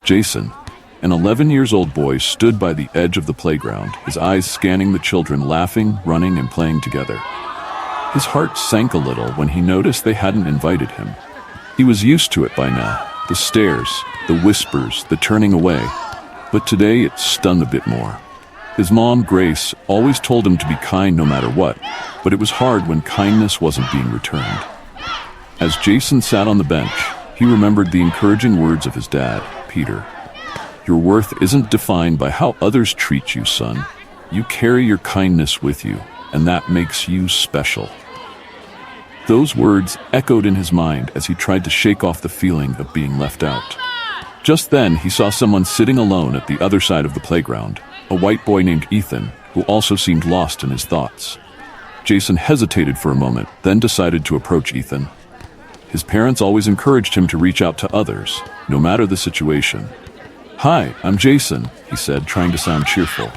Jason, an 11-year-old boy, stood by the edge of the playground, his eyes scanning the children laughing, running, and playing together. His heart sank a little when he noticed they hadn't invited him. He was used to it by now, the stares, the whispers, the turning away. But today it stung a bit more. His mom, Grace, always told him to be kind no matter what, but it was hard when kindness wasn't being returned. As Jason sat on the bench, he remembered the encouraging words of his dad, Peter. "Your worth isn't defined by how others treat you, son. You carry your kindness with you, and that makes you special." Those words echoed in his mind as he tried to shake off the feeling of being left out. Just then, he saw someone sitting alone at the other side of the playground, a white boy named Ethan, who also seemed lost in his thoughts. Jason hesitated for a moment, then decided to approach Ethan. His parents always encouraged him to reach out to others, no matter the situation. "Hi, I'm Jason," he said, trying to sound cheerful.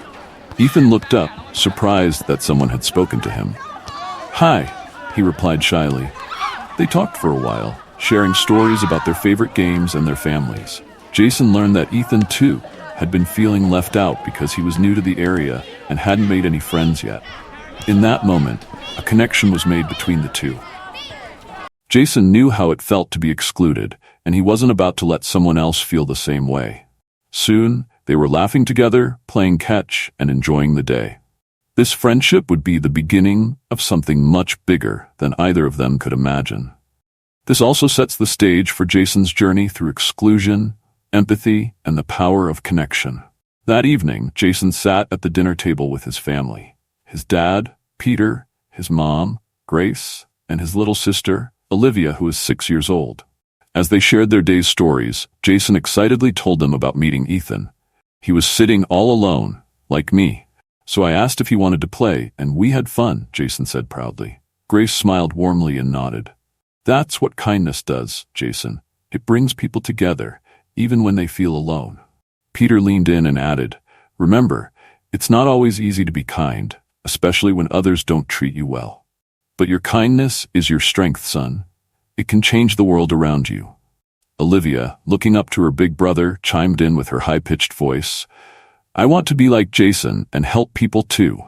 Ethan looked up, surprised that someone had spoken to him. "Hi," he replied shyly. They talked for a while, sharing stories about their favorite games and their families. Jason learned that Ethan, too, had been feeling left out because he was new to the area and hadn't made any friends yet. In that moment, a connection was made between the two. Jason knew how it felt to be excluded, and he wasn't about to let someone else feel the same way. Soon, they were laughing together, playing catch, and enjoying the day. This friendship would be the beginning of something much bigger than either of them could imagine. This also sets the stage for Jason's journey through exclusion, empathy, and the power of connection. That evening, Jason sat at the dinner table with his family. His dad, Peter, his mom, Grace, and his little sister, Olivia, who was 6 years old. As they shared their day's stories, Jason excitedly told them about meeting Ethan. He was sitting all alone, like me. "So I asked if he wanted to play, and we had fun," Jason said proudly. Grace smiled warmly and nodded. "That's what kindness does, Jason. It brings people together, even when they feel alone." Peter leaned in and added, "Remember, it's not always easy to be kind, especially when others don't treat you well. But your kindness is your strength, son. It can change the world around you." Olivia, looking up to her big brother, chimed in with her high-pitched voice, "I want to be like Jason and help people too."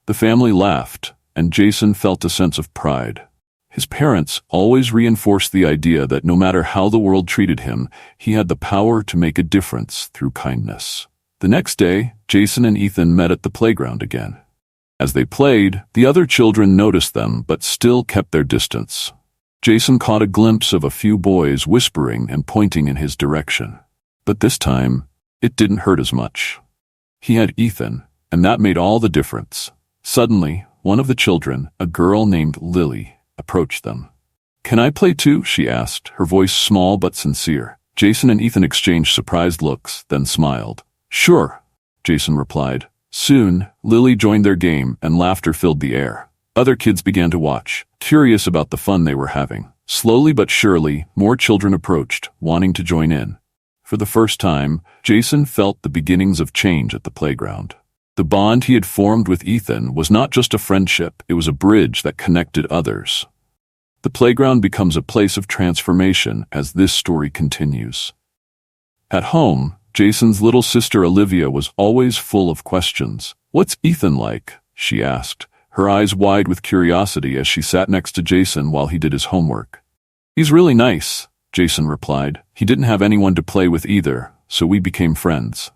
The family laughed, and Jason felt a sense of pride. His parents always reinforced the idea that no matter how the world treated him, he had the power to make a difference through kindness. The next day, Jason and Ethan met at the playground again. As they played, the other children noticed them but still kept their distance. Jason caught a glimpse of a few boys whispering and pointing in his direction. But this time, it didn't hurt as much. He had Ethan, and that made all the difference. Suddenly, one of the children, a girl named Lily, approached them. "Can I play too?" she asked, her voice small but sincere. Jason and Ethan exchanged surprised looks, then smiled. "Sure," Jason replied. Soon, Lily joined their game and laughter filled the air. Other kids began to watch, curious about the fun they were having. Slowly but surely, more children approached, wanting to join in. For the first time, Jason felt the beginnings of change at the playground. The bond he had formed with Ethan was not just a friendship, it was a bridge that connected others. The playground becomes a place of transformation as this story continues. At home, Jason's little sister Olivia was always full of questions. "What's Ethan like?" she asked, her eyes wide with curiosity as she sat next to Jason while he did his homework. "He's really nice," Jason replied. "He didn't have anyone to play with either, so we became friends."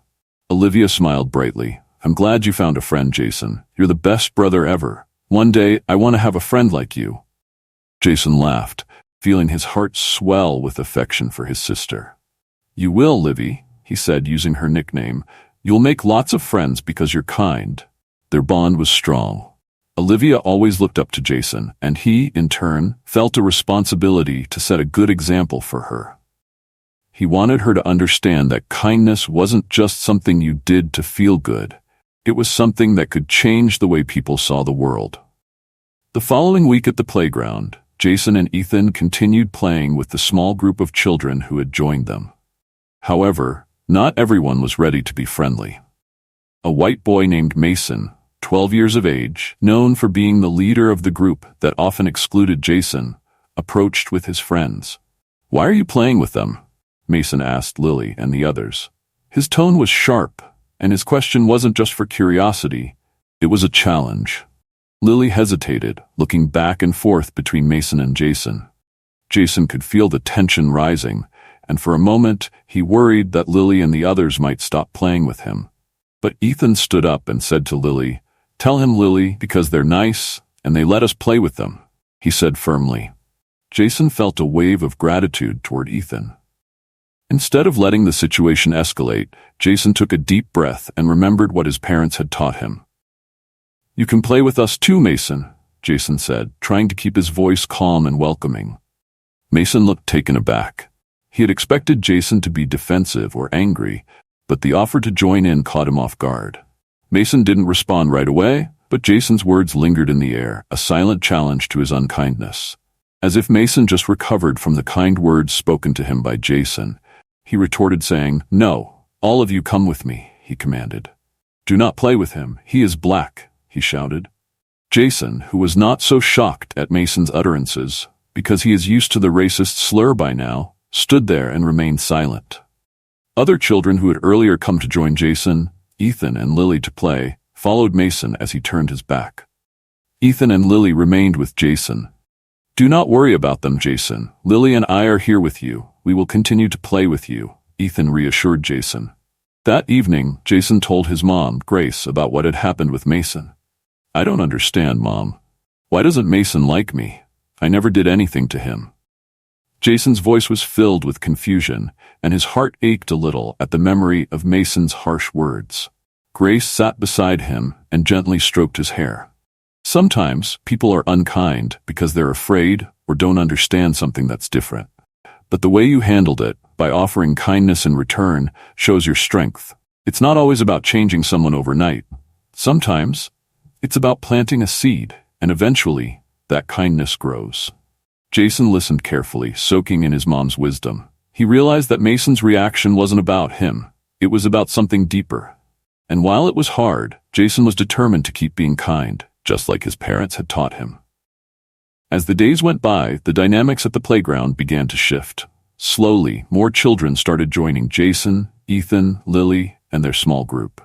Olivia smiled brightly. "I'm glad you found a friend, Jason. You're the best brother ever. One day, I want to have a friend like you." Jason laughed, feeling his heart swell with affection for his sister. "You will, Livy," he said, using her nickname. "You'll make lots of friends because you're kind." Their bond was strong. Olivia always looked up to Jason, and he, in turn, felt a responsibility to set a good example for her. He wanted her to understand that kindness wasn't just something you did to feel good. It was something that could change the way people saw the world. The following week at the playground, Jason and Ethan continued playing with the small group of children who had joined them. However, not everyone was ready to be friendly. A white boy named Mason, 12 years of age, known for being the leader of the group that often excluded Jason, approached with his friends. "Why are you playing with them?" Mason asked Lily and the others. His tone was sharp, and his question wasn't just for curiosity, it was a challenge. Lily hesitated, looking back and forth between Mason and Jason. Jason could feel the tension rising, and for a moment he worried that Lily and the others might stop playing with him. But Ethan stood up and said to Lily, "Tell him, Lily, because they're nice, and they let us play with them," he said firmly. Jason felt a wave of gratitude toward Ethan. Instead of letting the situation escalate, Jason took a deep breath and remembered what his parents had taught him. "You can play with us too, Mason," Jason said, trying to keep his voice calm and welcoming. Mason looked taken aback. He had expected Jason to be defensive or angry, but the offer to join in caught him off guard. Mason didn't respond right away, but Jason's words lingered in the air, a silent challenge to his unkindness. As if Mason just recovered from the kind words spoken to him by Jason, he retorted saying, "No, all of you come with me," he commanded. "Do not play with him, he is black," he shouted. Jason, who was not so shocked at Mason's utterances, because he is used to the racist slur by now, stood there and remained silent. Other children who had earlier come to join Jason, Ethan and Lily to play, followed Mason as he turned his back. Ethan and Lily remained with Jason. "Do not worry about them, Jason. Lily and I are here with you. We will continue to play with you," Ethan reassured Jason. That evening, Jason told his mom, Grace, about what had happened with Mason. "I don't understand, Mom. Why doesn't Mason like me? I never did anything to him." Jason's voice was filled with confusion, and his heart ached a little at the memory of Mason's harsh words. Grace sat beside him and gently stroked his hair. Sometimes people are unkind because they're afraid or don't understand something that's different. But the way you handled it, by offering kindness in return, shows your strength. It's not always about changing someone overnight. Sometimes, it's about planting a seed, and eventually, that kindness grows. Jason listened carefully, soaking in his mom's wisdom. He realized that Mason's reaction wasn't about him. It was about something deeper. And while it was hard, Jason was determined to keep being kind, just like his parents had taught him. As the days went by, the dynamics at the playground began to shift. Slowly, more children started joining Jason, Ethan, Lily, and their small group.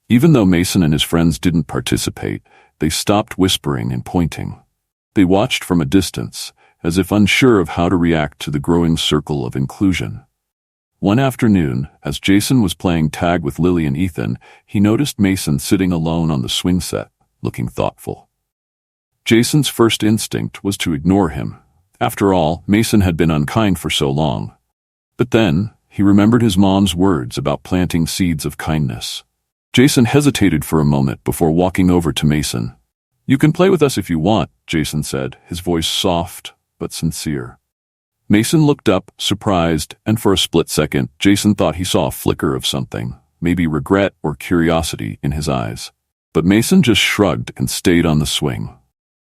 Even though Mason and his friends didn't participate, they stopped whispering and pointing. They watched from a distance, as if unsure of how to react to the growing circle of inclusion. One afternoon, as Jason was playing tag with Lily and Ethan, he noticed Mason sitting alone on the swing set, looking thoughtful. Jason's first instinct was to ignore him. After all, Mason had been unkind for so long. But then, he remembered his mom's words about planting seeds of kindness. Jason hesitated for a moment before walking over to Mason. "You can play with us if you want," Jason said, his voice soft but sincere. Mason looked up, surprised, and for a split second, Jason thought he saw a flicker of something, maybe regret or curiosity, in his eyes. But Mason just shrugged and stayed on the swing.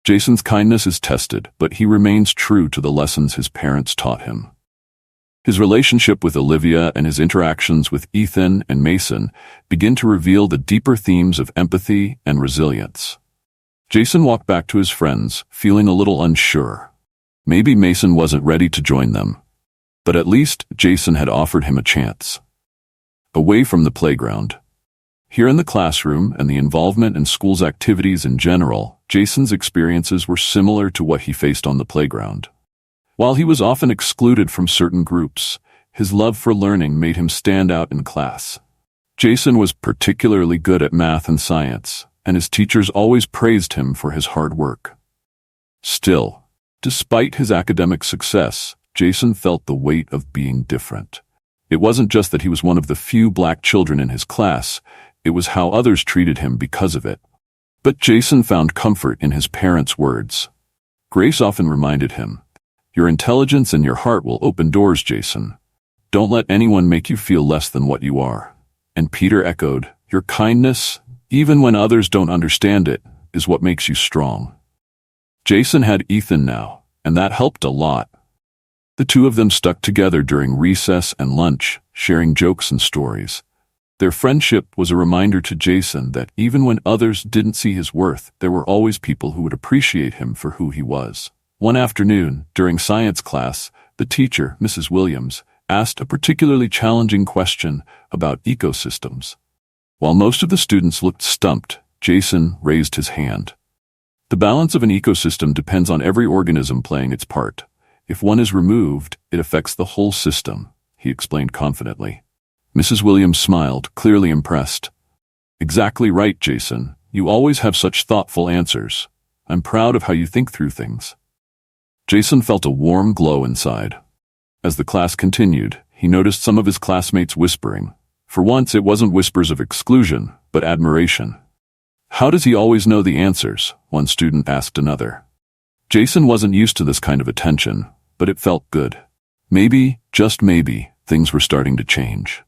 Jason's kindness is tested, but he remains true to the lessons his parents taught him. His relationship with Olivia and his interactions with Ethan and Mason begin to reveal the deeper themes of empathy and resilience. Jason walked back to his friends, feeling a little unsure. Maybe Mason wasn't ready to join them, but at least Jason had offered him a chance. Away from the playground. Here in the classroom and the involvement in school's activities in general, Jason's experiences were similar to what he faced on the playground. While he was often excluded from certain groups, his love for learning made him stand out in class. Jason was particularly good at math and science, and his teachers always praised him for his hard work. Still, despite his academic success, Jason felt the weight of being different. It wasn't just that he was one of the few black children in his class, it was how others treated him because of it. But Jason found comfort in his parents' words. Grace often reminded him, "Your intelligence and your heart will open doors, Jason. Don't let anyone make you feel less than what you are." And Peter echoed, "Your kindness, even when others don't understand it, is what makes you strong." Jason had Ethan now, and that helped a lot. The two of them stuck together during recess and lunch, sharing jokes and stories. Their friendship was a reminder to Jason that even when others didn't see his worth, there were always people who would appreciate him for who he was. One afternoon, during science class, the teacher, Mrs. Williams, asked a particularly challenging question about ecosystems. While most of the students looked stumped, Jason raised his hand. The balance of an ecosystem depends on every organism playing its part. If one is removed, it affects the whole system, he explained confidently. Mrs. Williams smiled, clearly impressed. Exactly right, Jason. You always have such thoughtful answers. I'm proud of how you think through things. Jason felt a warm glow inside. As the class continued, he noticed some of his classmates whispering. For once, it wasn't whispers of exclusion, but admiration. How does he always know the answers? One student asked another. Jason wasn't used to this kind of attention, but it felt good. Maybe, just maybe, things were starting to change.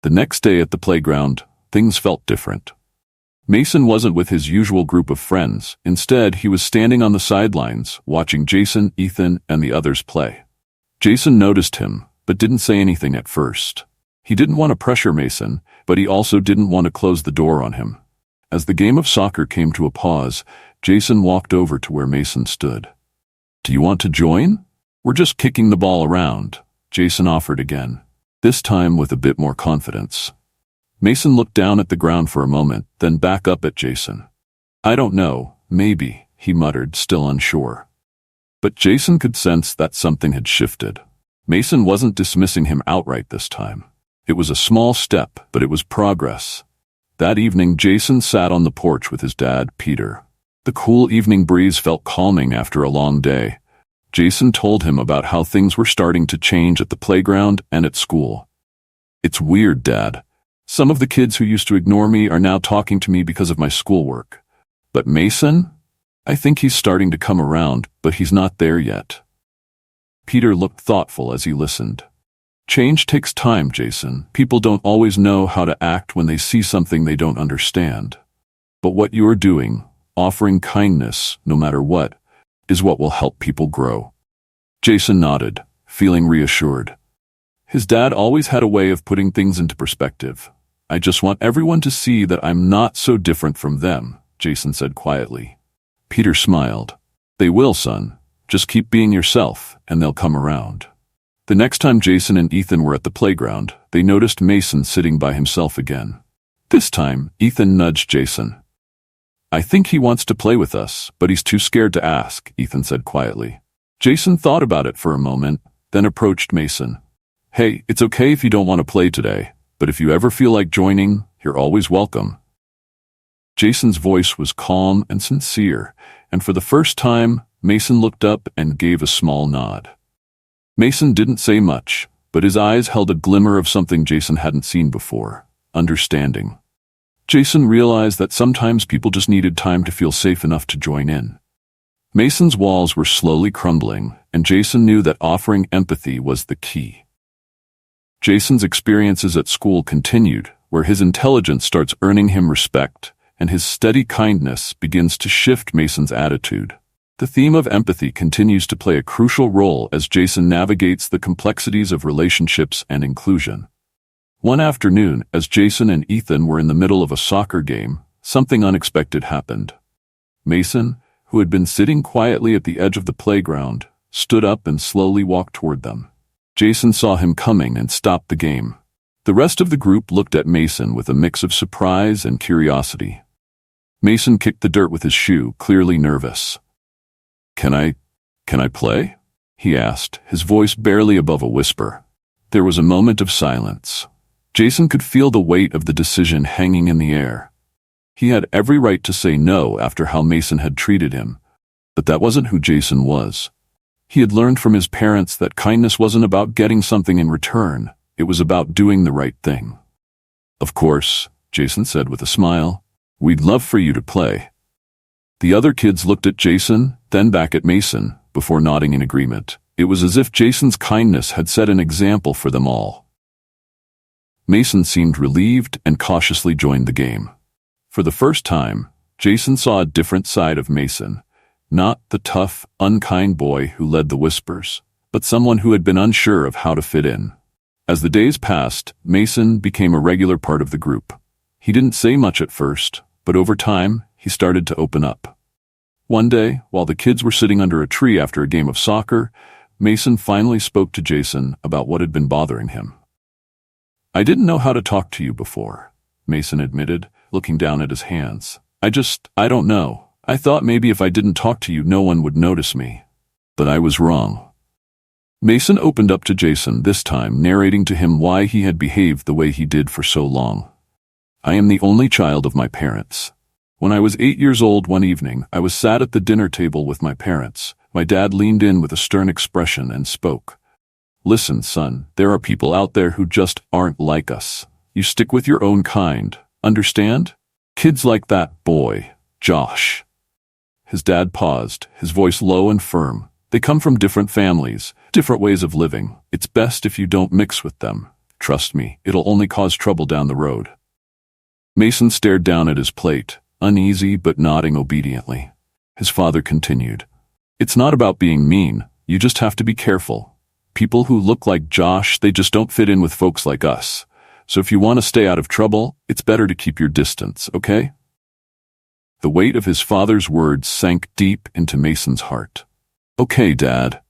The next day at the playground, things felt different. Mason wasn't with his usual group of friends. Instead, he was standing on the sidelines, watching Jason, Ethan, and the others play. Jason noticed him, but didn't say anything at first. He didn't want to pressure Mason, but he also didn't want to close the door on him. As the game of soccer came to a pause, Jason walked over to where Mason stood. "Do you want to join? We're just kicking the ball around," Jason offered again, this time with a bit more confidence. Mason looked down at the ground for a moment, then back up at Jason. "I don't know, maybe," he muttered, still unsure. But Jason could sense that something had shifted. Mason wasn't dismissing him outright this time. It was a small step, but it was progress. That evening, Jason sat on the porch with his dad, Peter. The cool evening breeze felt calming after a long day. Jason told him about how things were starting to change at the playground and at school. "It's weird, Dad. Some of the kids who used to ignore me are now talking to me because of my schoolwork. But Mason? I think he's starting to come around, but he's not there yet." Peter looked thoughtful as he listened. "Change takes time, Jason. People don't always know how to act when they see something they don't understand. But what you're doing, offering kindness, no matter what, is what will help people grow." Jason nodded, feeling reassured. His dad always had a way of putting things into perspective. "I just want everyone to see that I'm not so different from them," Jason said quietly. Peter smiled. "They will, son. Just keep being yourself, and they'll come around." The next time Jason and Ethan were at the playground, they noticed Mason sitting by himself again. This time, Ethan nudged Jason. "I think he wants to play with us, but he's too scared to ask," Ethan said quietly. Jason thought about it for a moment, then approached Mason. "Hey, it's okay if you don't want to play today, but if you ever feel like joining, you're always welcome." Jason's voice was calm and sincere, and for the first time, Mason looked up and gave a small nod. Mason didn't say much, but his eyes held a glimmer of something Jason hadn't seen before: understanding. Jason realized that sometimes people just needed time to feel safe enough to join in. Mason's walls were slowly crumbling, and Jason knew that offering empathy was the key. Jason's experiences at school continued, where his intelligence starts earning him respect, and his steady kindness begins to shift Mason's attitude. The theme of empathy continues to play a crucial role as Jason navigates the complexities of relationships and inclusion. One afternoon, as Jason and Ethan were in the middle of a soccer game, something unexpected happened. Mason, who had been sitting quietly at the edge of the playground, stood up and slowly walked toward them. Jason saw him coming and stopped the game. The rest of the group looked at Mason with a mix of surprise and curiosity. Mason kicked the dirt with his shoe, clearly nervous. Can I play?" he asked, his voice barely above a whisper. There was a moment of silence. Jason could feel the weight of the decision hanging in the air. He had every right to say no after how Mason had treated him, but that wasn't who Jason was. He had learned from his parents that kindness wasn't about getting something in return, it was about doing the right thing. "Of course," Jason said with a smile, "we'd love for you to play." The other kids looked at Jason, then back at Mason, before nodding in agreement. It was as if Jason's kindness had set an example for them all. Mason seemed relieved and cautiously joined the game. For the first time, Jason saw a different side of Mason, not the tough, unkind boy who led the whispers, but someone who had been unsure of how to fit in. As the days passed, Mason became a regular part of the group. He didn't say much at first, but over time, he started to open up. One day, while the kids were sitting under a tree after a game of soccer, Mason finally spoke to Jason about what had been bothering him. "I didn't know how to talk to you before," Mason admitted, looking down at his hands. I don't know. I thought maybe if I didn't talk to you, no one would notice me. But I was wrong." Mason opened up to Jason, this time narrating to him why he had behaved the way he did for so long. "I am the only child of my parents. When I was 8 years old one evening, I was sat at the dinner table with my parents. My dad leaned in with a stern expression and spoke. 'Listen, son, there are people out there who just aren't like us. You stick with your own kind, understand? Kids like that boy, Josh.'" His dad paused, his voice low and firm. "They come from different families, different ways of living. It's best if you don't mix with them. Trust me, it'll only cause trouble down the road." Mason stared down at his plate, uneasy but nodding obediently. His father continued, "It's not about being mean, you just have to be careful. People who look like Josh, they just don't fit in with folks like us. So if you want to stay out of trouble, it's better to keep your distance, okay?" The weight of his father's words sank deep into Mason's heart. "Okay, Dad,"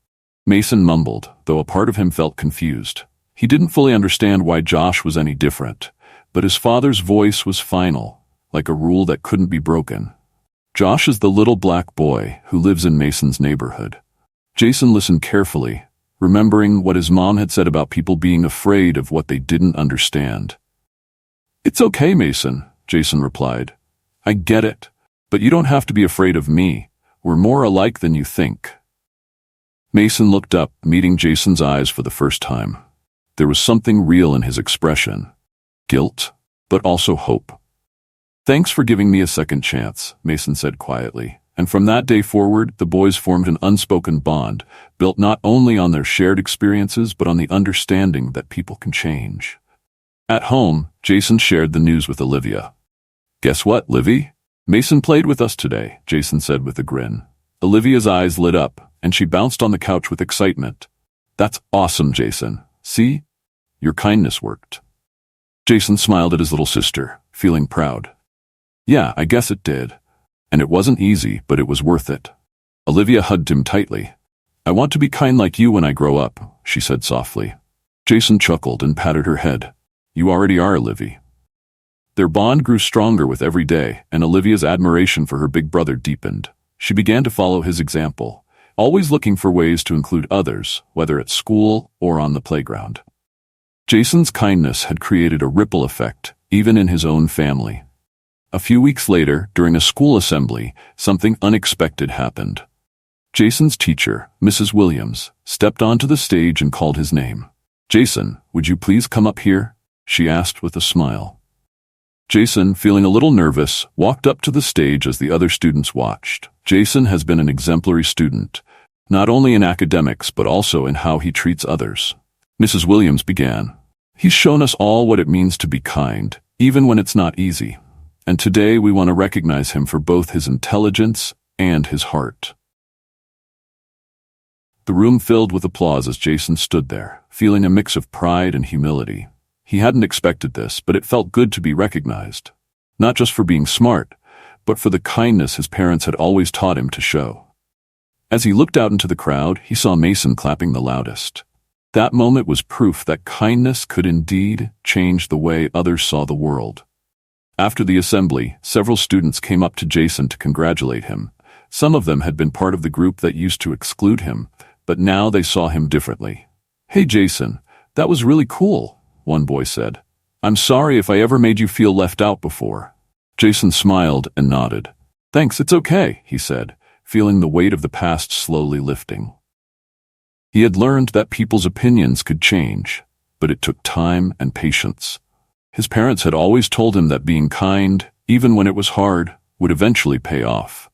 Mason mumbled, though a part of him felt confused. He didn't fully understand why Josh was any different, but his father's voice was final, like a rule that couldn't be broken. "Josh is the little black boy who lives in Mason's neighborhood." Jason listened carefully, remembering what his mom had said about people being afraid of what they didn't understand. "It's okay, Mason," Jason replied. "I get it, but you don't have to be afraid of me. We're more alike than you think." Mason looked up, meeting Jason's eyes for the first time. There was something real in his expression. Guilt, but also hope. "Thanks for giving me a second chance," Mason said quietly. And from that day forward, the boys formed an unspoken bond, built not only on their shared experiences but on the understanding that people can change. At home, Jason shared the news with Olivia. "Guess what, Livy? Mason played with us today," Jason said with a grin. Olivia's eyes lit up, and she bounced on the couch with excitement. "That's awesome, Jason. See? Your kindness worked." Jason smiled at his little sister, feeling proud. "Yeah, I guess it did. And it wasn't easy, but it was worth it." Olivia hugged him tightly. "I want to be kind like you when I grow up," she said softly. Jason chuckled and patted her head. "You already are, Livy." Their bond grew stronger with every day, and Olivia's admiration for her big brother deepened. She began to follow his example, always looking for ways to include others, whether at school or on the playground. Jason's kindness had created a ripple effect, even in his own family. A few weeks later, during a school assembly, something unexpected happened. Jason's teacher, Mrs. Williams, stepped onto the stage and called his name. "Jason, would you please come up here?" she asked with a smile. Jason, feeling a little nervous, walked up to the stage as the other students watched. Jason has been an exemplary student, not only in academics but also in how he treats others. Mrs. Williams began. "He's shown us all what it means to be kind, even when it's not easy. And today we want to recognize him for both his intelligence and his heart." The room filled with applause as Jason stood there, feeling a mix of pride and humility. He hadn't expected this, but it felt good to be recognized. Not just for being smart, but for the kindness his parents had always taught him to show. As he looked out into the crowd, he saw Mason clapping the loudest. That moment was proof that kindness could indeed change the way others saw the world. After the assembly, several students came up to Jason to congratulate him. Some of them had been part of the group that used to exclude him, but now they saw him differently. "Hey Jason, that was really cool," one boy said. "I'm sorry if I ever made you feel left out before." Jason smiled and nodded. "Thanks, it's okay," he said, feeling the weight of the past slowly lifting. He had learned that people's opinions could change, but it took time and patience. His parents had always told him that being kind, even when it was hard, would eventually pay off.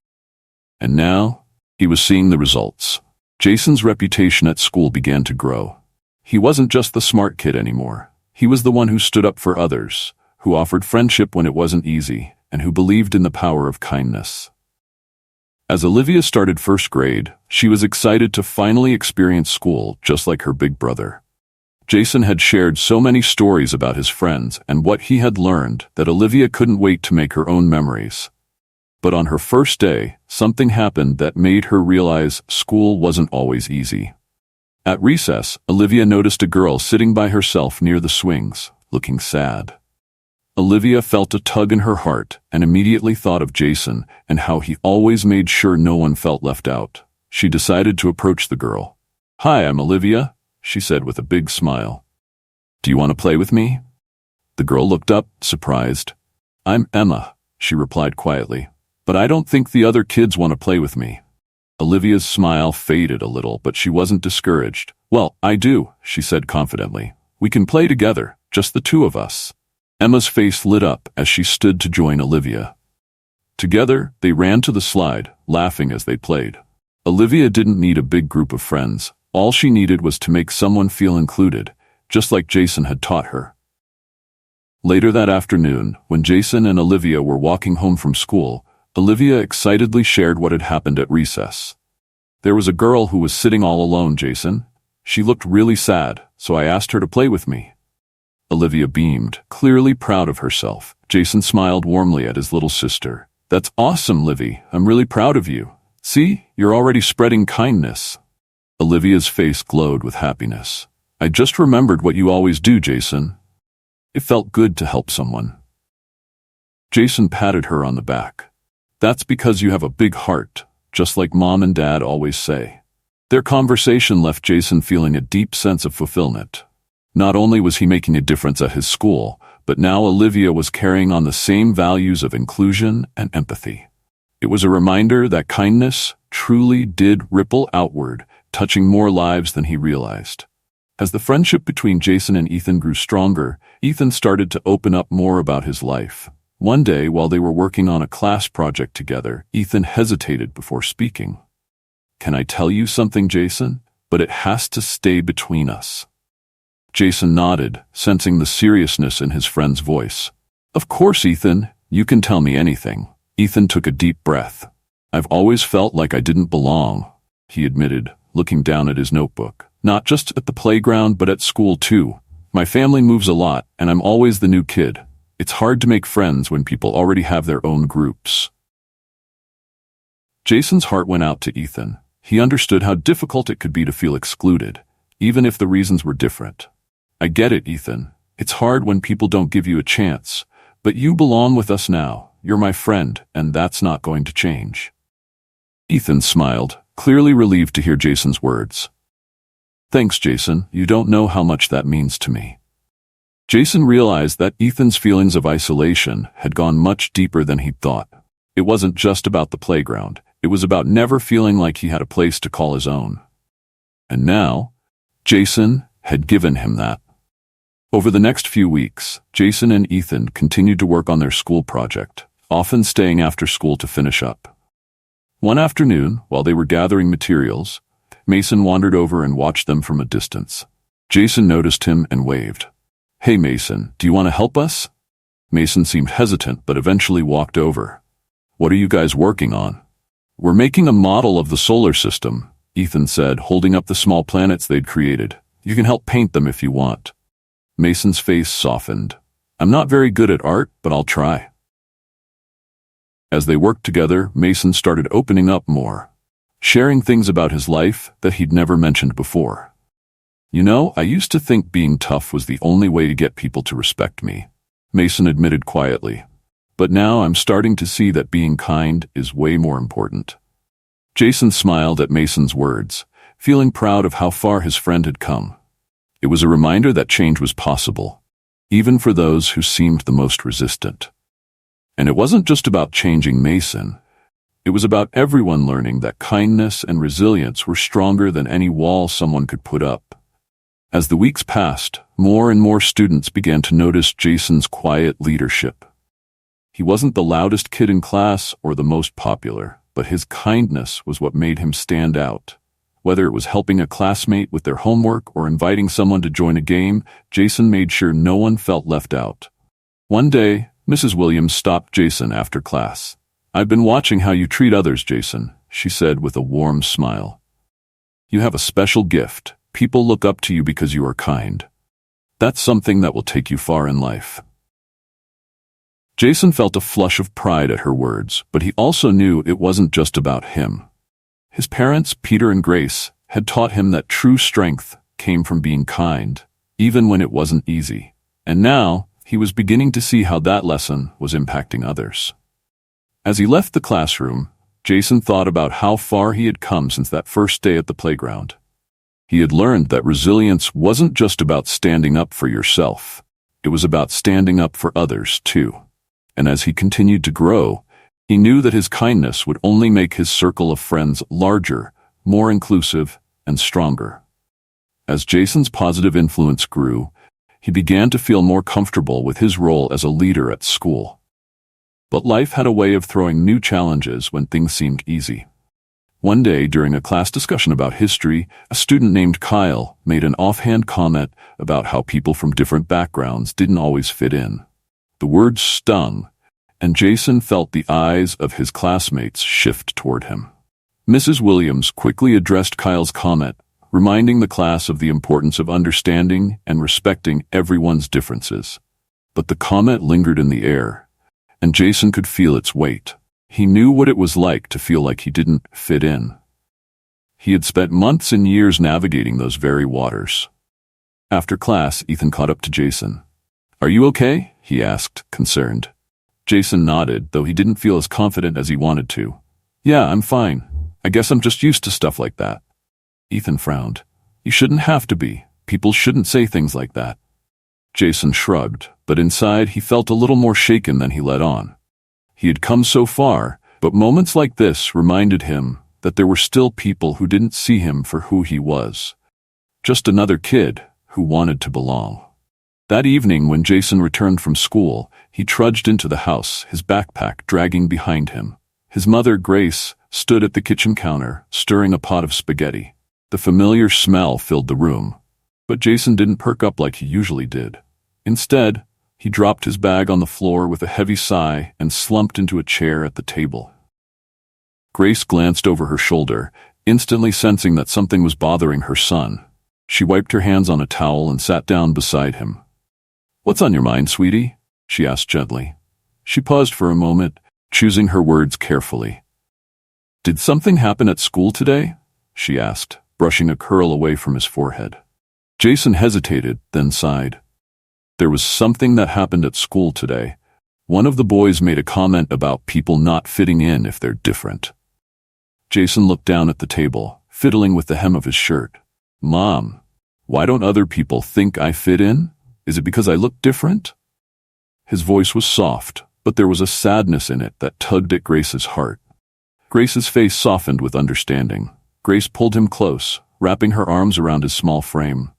And now, he was seeing the results. Jason's reputation at school began to grow. He wasn't just the smart kid anymore. He was the one who stood up for others, who offered friendship when it wasn't easy, and who believed in the power of kindness. As Olivia started first grade, she was excited to finally experience school just like her big brother. Jason had shared so many stories about his friends and what he had learned that Olivia couldn't wait to make her own memories. But on her first day, something happened that made her realize school wasn't always easy. At recess, Olivia noticed a girl sitting by herself near the swings, looking sad. Olivia felt a tug in her heart and immediately thought of Jason and how he always made sure no one felt left out. She decided to approach the girl. "Hi, I'm Olivia," she said with a big smile. "Do you want to play with me?" The girl looked up, surprised. "I'm Emma," she replied quietly, "but I don't think the other kids want to play with me." Olivia's smile faded a little, but she wasn't discouraged. "Well, I do," she said confidently. "We can play together, just the two of us." Emma's face lit up as she stood to join Olivia. Together, they ran to the slide, laughing as they played. Olivia didn't need a big group of friends. All she needed was to make someone feel included, just like Jason had taught her. Later that afternoon, when Jason and Olivia were walking home from school, Olivia excitedly shared what had happened at recess. "There was a girl who was sitting all alone, Jason. She looked really sad, so I asked her to play with me." Olivia beamed, clearly proud of herself. Jason smiled warmly at his little sister. "That's awesome, Livy. I'm really proud of you. See, you're already spreading kindness." Olivia's face glowed with happiness. "I just remembered what you always do, Jason." It felt good to help someone. Jason patted her on the back. "That's because you have a big heart, just like Mom and Dad always say." Their conversation left Jason feeling a deep sense of fulfillment. Not only was he making a difference at his school, but now Olivia was carrying on the same values of inclusion and empathy. It was a reminder that kindness truly did ripple outward, touching more lives than he realized. As the friendship between Jason and Ethan grew stronger, Ethan started to open up more about his life. One day, while they were working on a class project together, Ethan hesitated before speaking. "Can I tell you something, Jason? But it has to stay between us." Jason nodded, sensing the seriousness in his friend's voice. "Of course, Ethan, you can tell me anything." Ethan took a deep breath. "I've always felt like I didn't belong," he admitted, looking down at his notebook. "Not just at the playground, but at school too. My family moves a lot, and I'm always the new kid. It's hard to make friends when people already have their own groups." Jason's heart went out to Ethan. He understood how difficult it could be to feel excluded, even if the reasons were different. "I get it, Ethan. It's hard when people don't give you a chance, but you belong with us now. You're my friend, and that's not going to change." Ethan smiled, clearly relieved to hear Jason's words. "Thanks, Jason. You don't know how much that means to me." Jason realized that Ethan's feelings of isolation had gone much deeper than he'd thought. It wasn't just about the playground. It was about never feeling like he had a place to call his own. And now, Jason had given him that. Over the next few weeks, Jason and Ethan continued to work on their school project, often staying after school to finish up. One afternoon, while they were gathering materials, Mason wandered over and watched them from a distance. Jason noticed him and waved. "Hey, Mason, do you want to help us?" Mason seemed hesitant, but eventually walked over. "What are you guys working on?" "We're making a model of the solar system," Ethan said, holding up the small planets they'd created. "You can help paint them if you want." Mason's face softened. "I'm not very good at art, but I'll try." As they worked together, Mason started opening up more, sharing things about his life that he'd never mentioned before. "You know, I used to think being tough was the only way to get people to respect me," Mason admitted quietly. "But now I'm starting to see that being kind is way more important." Jason smiled at Mason's words, feeling proud of how far his friend had come. It was a reminder that change was possible, even for those who seemed the most resistant. And it wasn't just about changing Mason. It was about everyone learning that kindness and resilience were stronger than any wall someone could put up. As the weeks passed, more and more students began to notice Jason's quiet leadership. He wasn't the loudest kid in class or the most popular, but his kindness was what made him stand out. Whether it was helping a classmate with their homework or inviting someone to join a game, Jason made sure no one felt left out. One day, Mrs. Williams stopped Jason after class. "I've been watching how you treat others, Jason," she said with a warm smile. "You have a special gift. People look up to you because you are kind. That's something that will take you far in life." Jason felt a flush of pride at her words, but he also knew it wasn't just about him. His parents, Peter and Grace, had taught him that true strength came from being kind, even when it wasn't easy. And now, he was beginning to see how that lesson was impacting others. As he left the classroom, Jason thought about how far he had come since that first day at the playground. He had learned that resilience wasn't just about standing up for yourself. It was about standing up for others, too. And as he continued to grow, he knew that his kindness would only make his circle of friends larger, more inclusive, and stronger. As Jason's positive influence grew, he began to feel more comfortable with his role as a leader at school. But life had a way of throwing new challenges when things seemed easy. One day, during a class discussion about history, a student named Kyle made an offhand comment about how people from different backgrounds didn't always fit in. The words stung, and Jason felt the eyes of his classmates shift toward him. Mrs. Williams quickly addressed Kyle's comment, reminding the class of the importance of understanding and respecting everyone's differences. But the comment lingered in the air, and Jason could feel its weight. He knew what it was like to feel like he didn't fit in. He had spent months and years navigating those very waters. After class, Ethan caught up to Jason. "Are you okay?" he asked, concerned. Jason nodded, though he didn't feel as confident as he wanted to. "Yeah, I'm fine. I guess I'm just used to stuff like that." Ethan frowned. "You shouldn't have to be. People shouldn't say things like that." Jason shrugged, but inside he felt a little more shaken than he let on. He had come so far, but moments like this reminded him that there were still people who didn't see him for who he was. Just another kid who wanted to belong. That evening, when Jason returned from school, he trudged into the house, his backpack dragging behind him. His mother, Grace, stood at the kitchen counter, stirring a pot of spaghetti. The familiar smell filled the room, but Jason didn't perk up like he usually did. Instead, he dropped his bag on the floor with a heavy sigh and slumped into a chair at the table. Grace glanced over her shoulder, instantly sensing that something was bothering her son. She wiped her hands on a towel and sat down beside him. "What's on your mind, sweetie?" she asked gently. She paused for a moment, choosing her words carefully. "Did something happen at school today?" she asked, brushing a curl away from his forehead. Jason hesitated, then sighed. "There was something that happened at school today. One of the boys made a comment about people not fitting in if they're different." Jason looked down at the table, fiddling with the hem of his shirt. "Mom, why don't other people think I fit in? Is it because I look different?" His voice was soft, but there was a sadness in it that tugged at Grace's heart. Grace's face softened with understanding. Grace pulled him close, wrapping her arms around his small frame.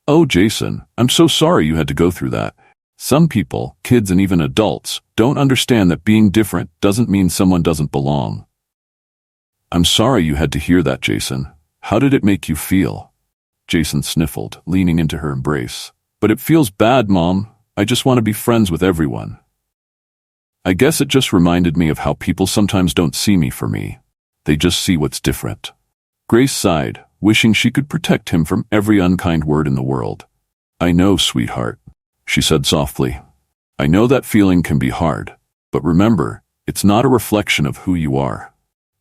"Oh, Jason, I'm so sorry you had to go through that. Some people, kids and even adults, don't understand that being different doesn't mean someone doesn't belong." "I'm sorry you had to hear that, Jason. How did it make you feel?" Jason sniffled, leaning into her embrace. "But it feels bad, Mom. I just want to be friends with everyone." "I guess it just reminded me of how people sometimes don't see me for me. They just see what's different." Grace sighed, wishing she could protect him from every unkind word in the world. "I know, sweetheart," she said softly. "I know that feeling can be hard, but remember, it's not a reflection of who you are.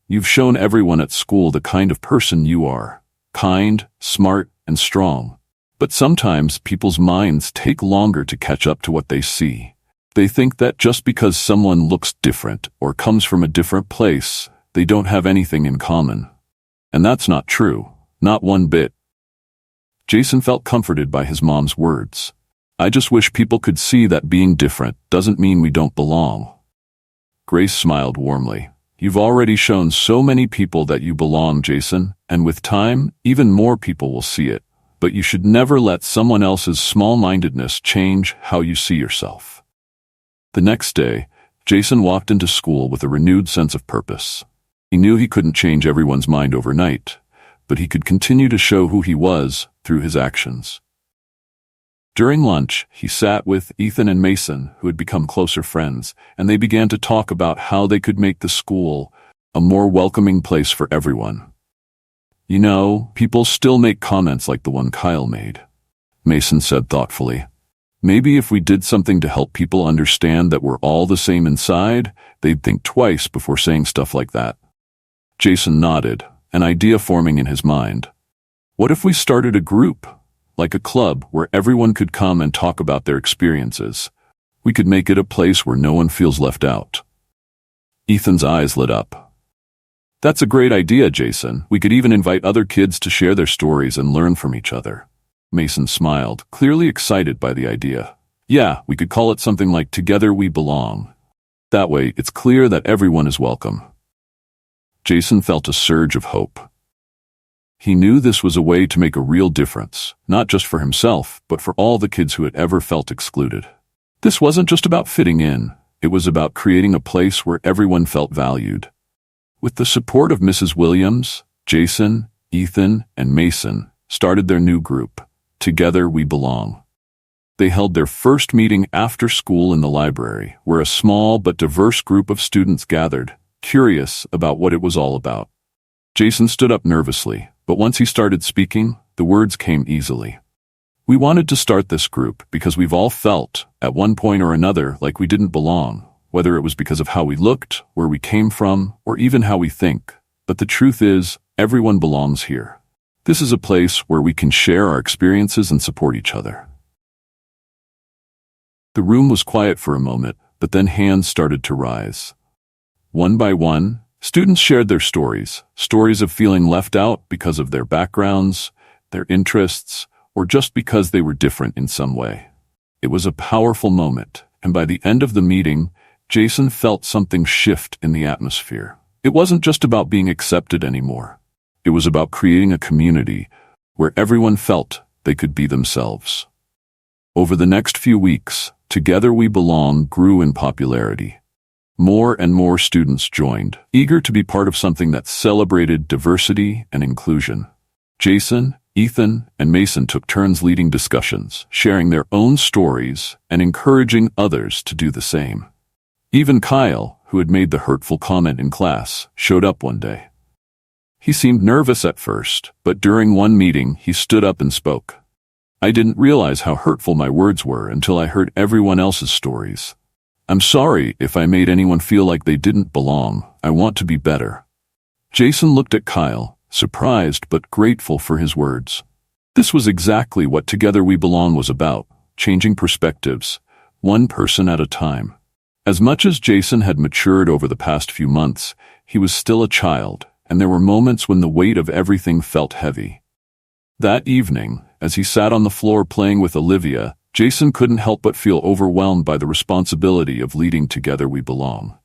You've shown everyone at school the kind of person you are, kind, smart, and strong. But sometimes people's minds take longer to catch up to what they see. They think that just because someone looks different or comes from a different place, they don't have anything in common. And that's not true. Not one bit." Jason felt comforted by his mom's words. "I just wish people could see that being different doesn't mean we don't belong." Grace smiled warmly. "You've already shown so many people that you belong, Jason, and with time, even more people will see it. But you should never let someone else's small-mindedness change how you see yourself." The next day, Jason walked into school with a renewed sense of purpose. He knew he couldn't change everyone's mind overnight, but he could continue to show who he was through his actions. During lunch, he sat with Ethan and Mason, who had become closer friends, and they began to talk about how they could make the school a more welcoming place for everyone. "You know, people still make comments like the one Kyle made," Mason said thoughtfully. "Maybe if we did something to help people understand that we're all the same inside, they'd think twice before saying stuff like that." Jason nodded, an idea forming in his mind. What if we started a group, like a club, where everyone could come and talk about their experiences? We could make it a place where no one feels left out. Ethan's eyes lit up. That's a great idea, Jason. We could even invite other kids to share their stories and learn from each other. Mason smiled, clearly excited by the idea. Yeah, we could call it something like Together We Belong. That way, it's clear that everyone is welcome. Jason felt a surge of hope. He knew this was a way to make a real difference, not just for himself, but for all the kids who had ever felt excluded. This wasn't just about fitting in, it was about creating a place where everyone felt valued. With the support of Mrs. Williams, Jason, Ethan, and Mason started their new group, Together We Belong. They held their first meeting after school in the library, where a small but diverse group of students gathered, curious about what it was all about. Jason stood up nervously, but once he started speaking, the words came easily. We wanted to start this group because we've all felt, at one point or another, like we didn't belong, whether it was because of how we looked, where we came from, or even how we think. But the truth is, everyone belongs here. This is a place where we can share our experiences and support each other. The room was quiet for a moment, but then hands started to rise. One by one, students shared their stories of feeling left out because of their backgrounds, their interests, or just because they were different in some way. It was a powerful moment, and by the end of the meeting, Jason felt something shift in the atmosphere. It wasn't just about being accepted anymore. It was about creating a community where everyone felt they could be themselves. Over the next few weeks, Together We Belong grew in popularity. More and more students joined, eager to be part of something that celebrated diversity and inclusion. Jason, Ethan, and Mason took turns leading discussions, sharing their own stories and encouraging others to do the same. Even Kyle, who had made the hurtful comment in class, showed up one day. He seemed nervous at first, but during one meeting he stood up and spoke. I didn't realize how hurtful my words were until I heard everyone else's stories. I'm sorry if I made anyone feel like they didn't belong. I want to be better. Jason looked at Kyle, surprised but grateful for his words. This was exactly what Together We Belong was about, changing perspectives, one person at a time. As much as Jason had matured over the past few months, he was still a child, and there were moments when the weight of everything felt heavy. That evening, as he sat on the floor playing with Olivia, Jason couldn't help but feel overwhelmed by the responsibility of leading Together We Belong.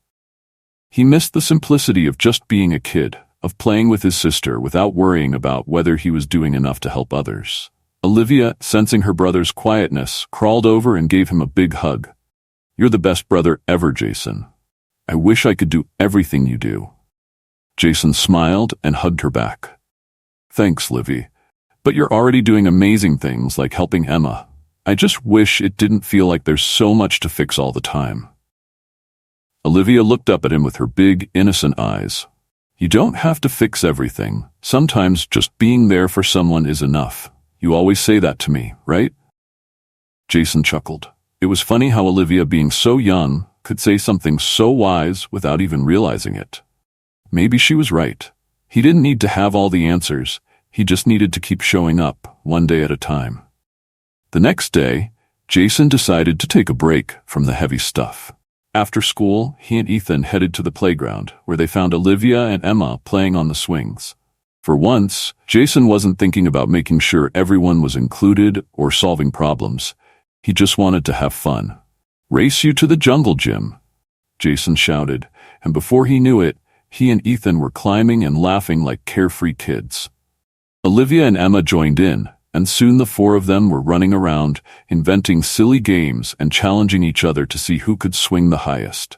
He missed the simplicity of just being a kid, of playing with his sister without worrying about whether he was doing enough to help others. Olivia, sensing her brother's quietness, crawled over and gave him a big hug. You're the best brother ever, Jason. I wish I could do everything you do. Jason smiled and hugged her back. Thanks, Livy. But you're already doing amazing things like helping Emma. I just wish it didn't feel like there's so much to fix all the time. Olivia looked up at him with her big, innocent eyes. You don't have to fix everything. Sometimes just being there for someone is enough. You always say that to me, right? Jason chuckled. It was funny how Olivia, being so young, could say something so wise without even realizing it. Maybe she was right. He didn't need to have all the answers. He just needed to keep showing up, one day at a time. The next day, Jason decided to take a break from the heavy stuff. After school, he and Ethan headed to the playground, where they found Olivia and Emma playing on the swings. For once, Jason wasn't thinking about making sure everyone was included or solving problems. He just wanted to have fun. Race you to the jungle gym, Jason shouted, and before he knew it, he and Ethan were climbing and laughing like carefree kids. Olivia and Emma joined in, and soon the four of them were running around, inventing silly games and challenging each other to see who could swing the highest.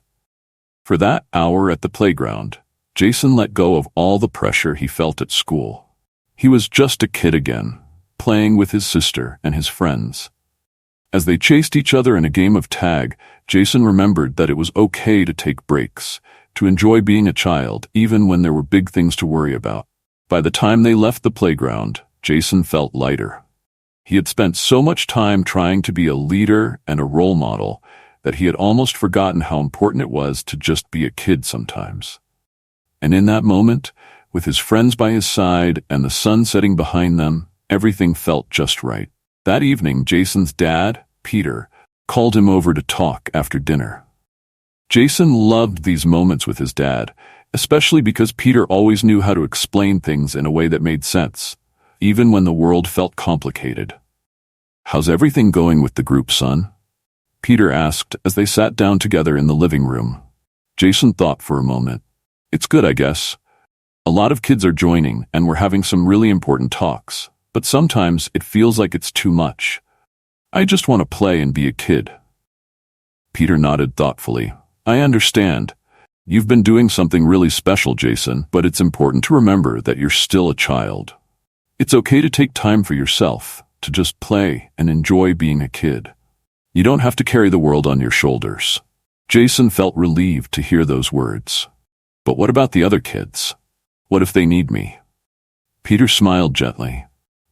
For that hour at the playground, Jason let go of all the pressure he felt at school. He was just a kid again, playing with his sister and his friends. As they chased each other in a game of tag, Jason remembered that it was okay to take breaks, to enjoy being a child even when there were big things to worry about. By the time they left the playground, Jason felt lighter. He had spent so much time trying to be a leader and a role model that he had almost forgotten how important it was to just be a kid sometimes. And in that moment, with his friends by his side and the sun setting behind them, everything felt just right. That evening, Jason's dad, Peter, called him over to talk after dinner. Jason loved these moments with his dad, especially because Peter always knew how to explain things in a way that made sense, even when the world felt complicated. "How's everything going with the group, son?" Peter asked as they sat down together in the living room. Jason thought for a moment. "It's good, I guess. A lot of kids are joining, and we're having some really important talks, but sometimes it feels like it's too much. I just want to play and be a kid." Peter nodded thoughtfully. "I understand. You've been doing something really special, Jason, but it's important to remember that you're still a child. It's okay to take time for yourself, to just play and enjoy being a kid. You don't have to carry the world on your shoulders." Jason felt relieved to hear those words. "But what about the other kids? What if they need me?" Peter smiled gently.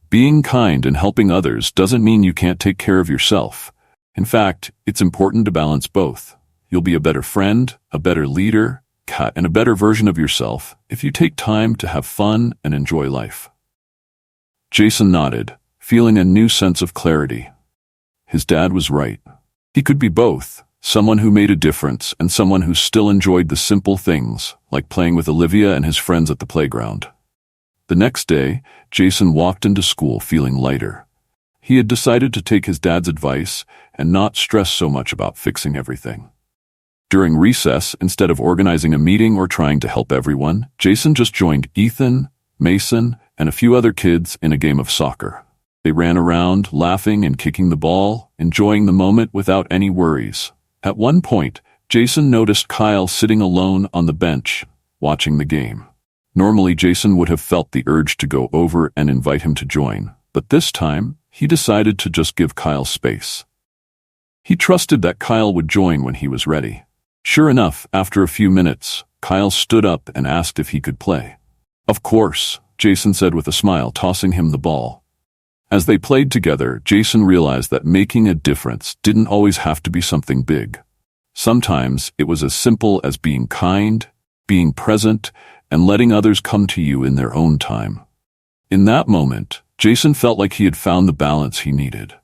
"Being kind and helping others doesn't mean you can't take care of yourself. In fact, it's important to balance both. You'll be a better friend, a better leader, and a better version of yourself if you take time to have fun and enjoy life." Jason nodded, feeling a new sense of clarity. His dad was right. He could be both, someone who made a difference and someone who still enjoyed the simple things, like playing with Olivia and his friends at the playground. The next day, Jason walked into school feeling lighter. He had decided to take his dad's advice and not stress so much about fixing everything. During recess, instead of organizing a meeting or trying to help everyone, Jason just joined Ethan, Mason, and a few other kids in a game of soccer. They ran around, laughing and kicking the ball, enjoying the moment without any worries. At one point, Jason noticed Kyle sitting alone on the bench, watching the game. Normally, Jason would have felt the urge to go over and invite him to join, but this time, he decided to just give Kyle space. He trusted that Kyle would join when he was ready. Sure enough, after a few minutes, Kyle stood up and asked if he could play. "Of course," Jason said with a smile, tossing him the ball. As they played together, Jason realized that making a difference didn't always have to be something big. Sometimes it was as simple as being kind, being present, and letting others come to you in their own time. In that moment, Jason felt like he had found the balance he needed.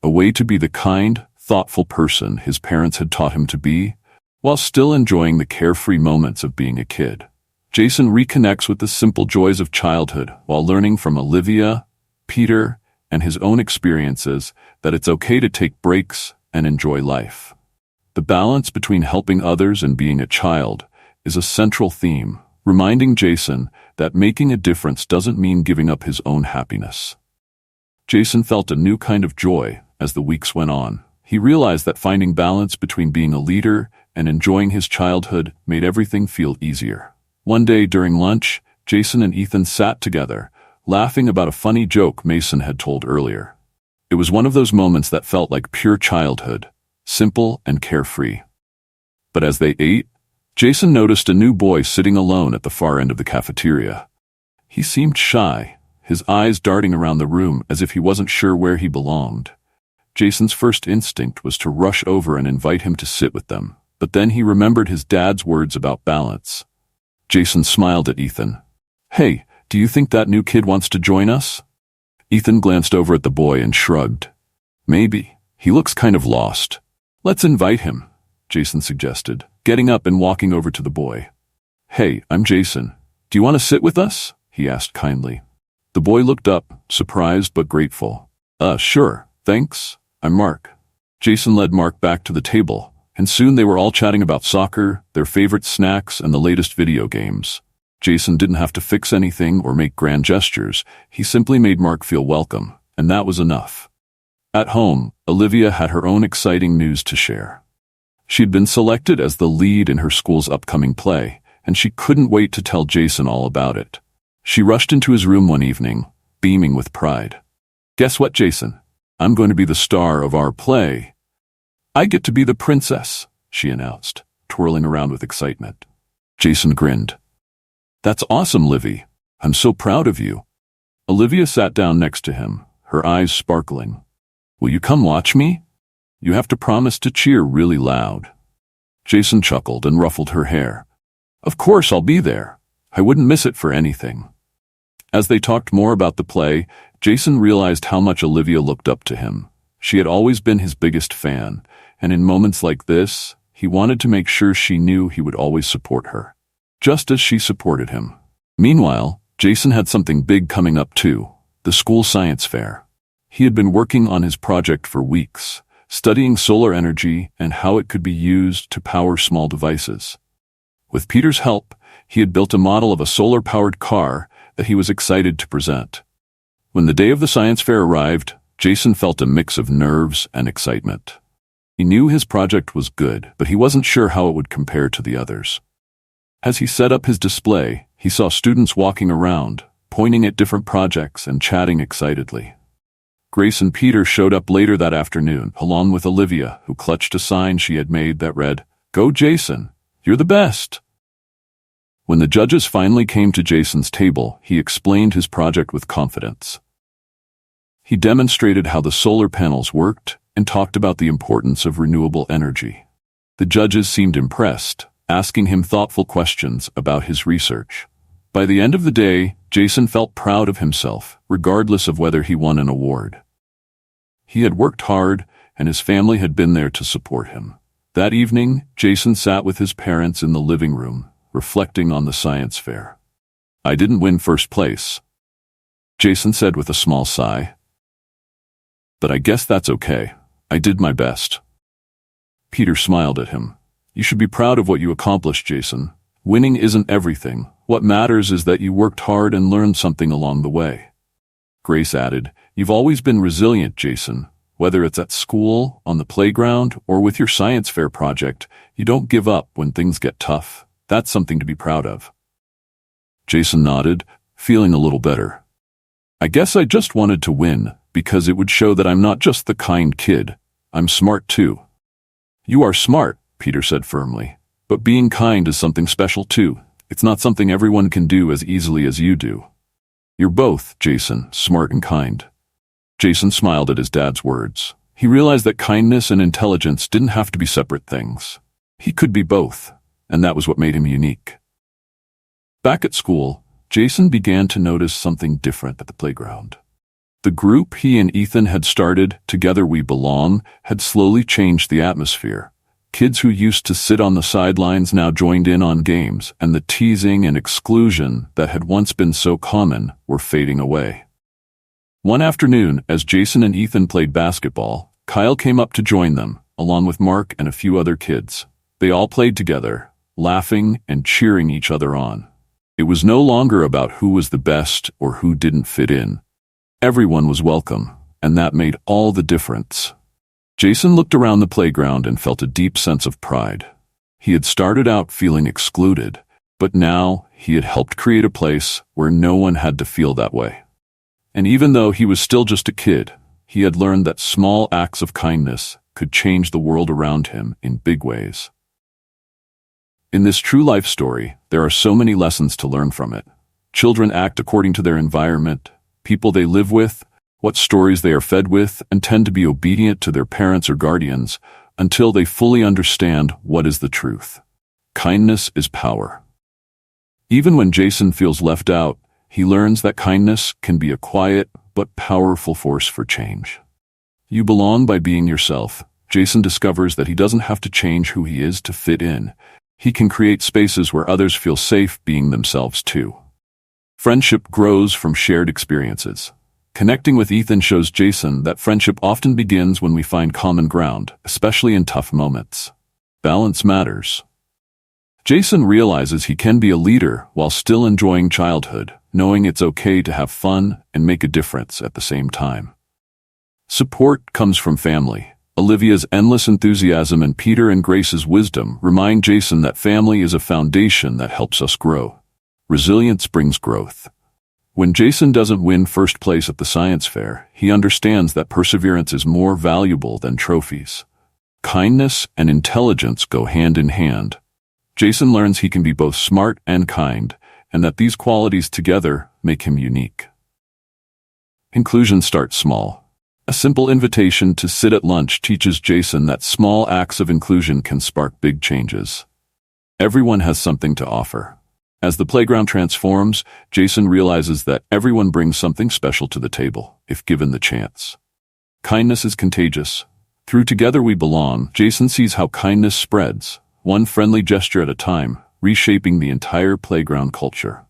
A way to be the kind, thoughtful person his parents had taught him to be, while still enjoying the carefree moments of being a kid. Jason reconnects with the simple joys of childhood while learning from Olivia, Peter, and his own experiences that it's okay to take breaks and enjoy life. The balance between helping others and being a child is a central theme, reminding Jason that making a difference doesn't mean giving up his own happiness. Jason felt a new kind of joy as the weeks went on. He realized that finding balance between being a leader and enjoying his childhood made everything feel easier. One day during lunch, Jason and Ethan sat together, laughing about a funny joke Mason had told earlier. It was one of those moments that felt like pure childhood, simple and carefree. But as they ate, Jason noticed a new boy sitting alone at the far end of the cafeteria. He seemed shy, his eyes darting around the room as if he wasn't sure where he belonged. Jason's first instinct was to rush over and invite him to sit with them, but then he remembered his dad's words about balance. Jason smiled at Ethan. "Hey, do you think that new kid wants to join us?" Ethan glanced over at the boy and shrugged. "Maybe. He looks kind of lost." "Let's invite him," Jason suggested, getting up and walking over to the boy. "Hey, I'm Jason. Do you want to sit with us?" he asked kindly. The boy looked up, surprised but grateful. Sure, thanks. I'm Mark." Jason led Mark back to the table, and soon they were all chatting about soccer, their favorite snacks, and the latest video games. Jason didn't have to fix anything or make grand gestures. He simply made Mark feel welcome, and that was enough. At home, Olivia had her own exciting news to share. She'd been selected as the lead in her school's upcoming play, and she couldn't wait to tell Jason all about it. She rushed into his room one evening, beaming with pride. "Guess what, Jason? I'm going to be the star of our play. I get to be the princess," she announced, twirling around with excitement. Jason grinned. "That's awesome, Livy. I'm so proud of you." Olivia sat down next to him, her eyes sparkling. "Will you come watch me? You have to promise to cheer really loud." Jason chuckled and ruffled her hair. "Of course I'll be there. I wouldn't miss it for anything." As they talked more about the play, Jason realized how much Olivia looked up to him. She had always been his biggest fan, and in moments like this, he wanted to make sure she knew he would always support her, just as she supported him. Meanwhile, Jason had something big coming up too, the school science fair. He had been working on his project for weeks, studying solar energy and how it could be used to power small devices. With Peter's help, he had built a model of a solar-powered car that he was excited to present. When the day of the science fair arrived, Jason felt a mix of nerves and excitement. He knew his project was good, but he wasn't sure how it would compare to the others. As he set up his display, he saw students walking around, pointing at different projects and chatting excitedly. Grace and Peter showed up later that afternoon, along with Olivia, who clutched a sign she had made that read, "Go Jason, you're the best." When the judges finally came to Jason's table, he explained his project with confidence. He demonstrated how the solar panels worked and talked about the importance of renewable energy. The judges seemed impressed, asking him thoughtful questions about his research. By the end of the day, Jason felt proud of himself, regardless of whether he won an award. He had worked hard, and his family had been there to support him. That evening, Jason sat with his parents in the living room, reflecting on the science fair. "I didn't win first place," Jason said with a small sigh. "But I guess that's okay. I did my best." Peter smiled at him. "You should be proud of what you accomplished, Jason. Winning isn't everything. What matters is that you worked hard and learned something along the way." Grace added, "You've always been resilient, Jason. Whether it's at school, on the playground, or with your science fair project, you don't give up when things get tough. That's something to be proud of." Jason nodded, feeling a little better. "I guess I just wanted to win, because it would show that I'm not just the kind kid. I'm smart too." "You are smart," Peter said firmly. "But being kind is something special too. It's not something everyone can do as easily as you do. You're both, Jason, smart and kind." Jason smiled at his dad's words. He realized that kindness and intelligence didn't have to be separate things. He could be both, and that was what made him unique. Back at school, Jason began to notice something different at the playground. The group he and Ethan had started, Together We Belong, had slowly changed the atmosphere. Kids who used to sit on the sidelines now joined in on games, and the teasing and exclusion that had once been so common were fading away. One afternoon, as Jason and Ethan played basketball, Kyle came up to join them, along with Mark and a few other kids. They all played together, laughing and cheering each other on. It was no longer about who was the best or who didn't fit in. Everyone was welcome, and that made all the difference. Jason looked around the playground and felt a deep sense of pride. He had started out feeling excluded, but now he had helped create a place where no one had to feel that way. And even though he was still just a kid, he had learned that small acts of kindness could change the world around him in big ways. In this true life story, there are so many lessons to learn from it. Children act according to their environment, people they live with, what stories they are fed with, and tend to be obedient to their parents or guardians until they fully understand what is the truth. Kindness is power. Even when Jason feels left out, he learns that kindness can be a quiet but powerful force for change. You belong by being yourself. Jason discovers that he doesn't have to change who he is to fit in. He can create spaces where others feel safe being themselves too. Friendship grows from shared experiences. Connecting with Ethan shows Jason that friendship often begins when we find common ground, especially in tough moments. Balance matters. Jason realizes he can be a leader while still enjoying childhood, knowing it's okay to have fun and make a difference at the same time. Support comes from family. Olivia's endless enthusiasm and Peter and Grace's wisdom remind Jason that family is a foundation that helps us grow. Resilience brings growth. When Jason doesn't win first place at the science fair, he understands that perseverance is more valuable than trophies. Kindness and intelligence go hand in hand. Jason learns he can be both smart and kind, and that these qualities together make him unique. Inclusion starts small. A simple invitation to sit at lunch teaches Jason that small acts of inclusion can spark big changes. Everyone has something to offer. As the playground transforms, Jason realizes that everyone brings something special to the table, if given the chance. Kindness is contagious. Through Together We Belong, Jason sees how kindness spreads, one friendly gesture at a time, reshaping the entire playground culture.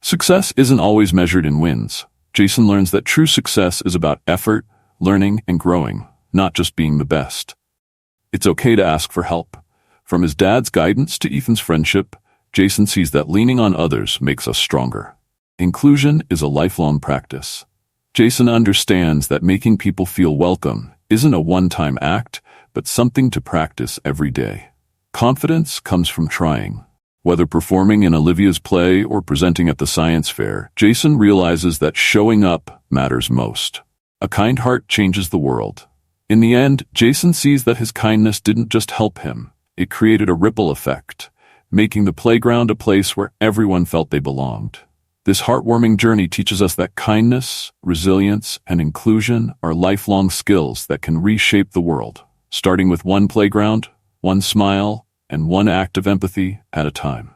Success isn't always measured in wins. Jason learns that true success is about effort, learning, and growing, not just being the best. It's okay to ask for help. From his dad's guidance to Ethan's friendship, Jason sees that leaning on others makes us stronger. Inclusion is a lifelong practice. Jason understands that making people feel welcome isn't a one-time act, but something to practice every day. Confidence comes from trying. Whether performing in Olivia's play or presenting at the science fair, Jason realizes that showing up matters most. A kind heart changes the world. In the end, Jason sees that his kindness didn't just help him, it created a ripple effect, making the playground a place where everyone felt they belonged. This heartwarming journey teaches us that kindness, resilience, and inclusion are lifelong skills that can reshape the world, starting with one playground, one smile, and one act of empathy at a time.